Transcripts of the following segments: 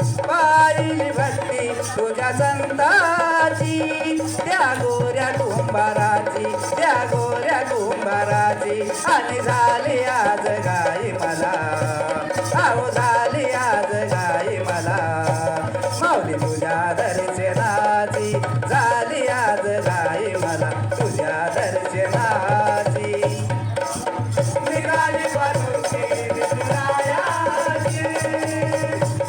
पाहिली भक्ती तुझ्या संताची त्या गोऱ्या कुंभाराची त्या गोऱ्या कुंभाराची आणि झाली आज गाई मला आहो झाली आज गाई मला माऊली तुझ्या दर्शनाची झाली आज गाई मला तुझ्या दर्शनाची निघाली पालखी विठुरायाची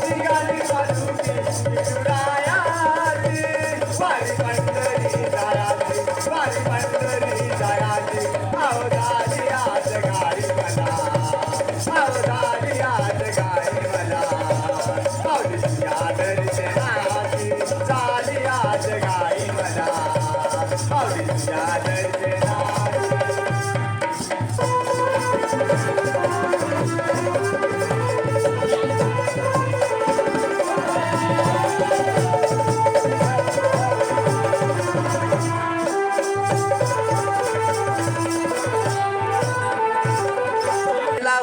निघाली पालखी विठुरायाची वारी पंढरी जायाची वारी पंढरी जायाची आहो झाली आज गाई मला आहो झाली आज गाई मला माऊली तुझ्या दर्शनाची झाली आज गाई मला माऊली तुझ्या दर्शनाची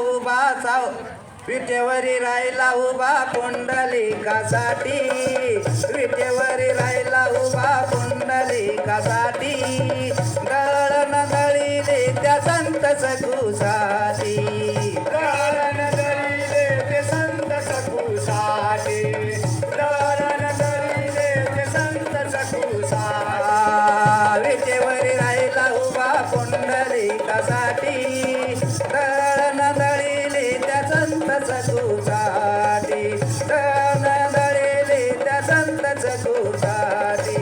उभा साव विटेवरी राहिला उभा पुंडलिकासाठी विटेवरी राहिला उभा पुंडलिकासाठी दळण दळीले त्या संत सखूसाठी दळण दळीले ते संत सखूसाठी दळण दळीले ते संत सखूसाठी विटेवरी राहिला उभा पुंडलिकासाठी दळण दळीले त्या संत सखूसाठी दळण दळीले त्या संत सखूसाठी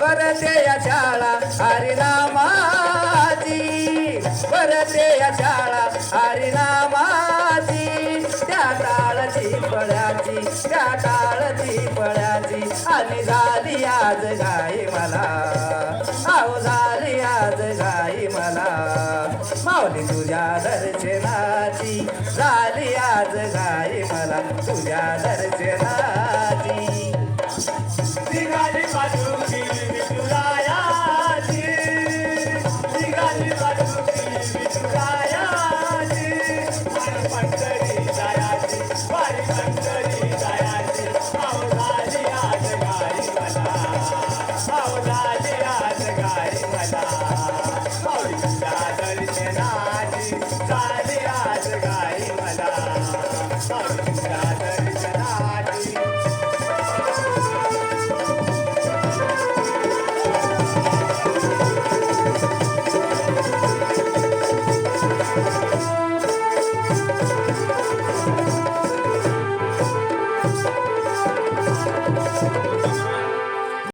परते या शाळा हरिनामाची परते या शाळा हरिनामाची त्या टाळची पळ्याची त्या टाळची पळ्याची आणि झाली आज गाई मला आहो झाली आज गाई मला माऊली तुझ्या दर्शनाची झाली आज गाई मला तुझ्या दर्शनाची निघाली पालखी विठुरायाची निघाली पालखी विठुरायाची वारी पंढरी जायाची वारी पंढरी जायाची आहो झाली आज गाई मला आहो झाली आज गाई मला माऊली तुझ्या दर्शनाची झाली आज गाई मला माऊली तुझ्या दर्शनाची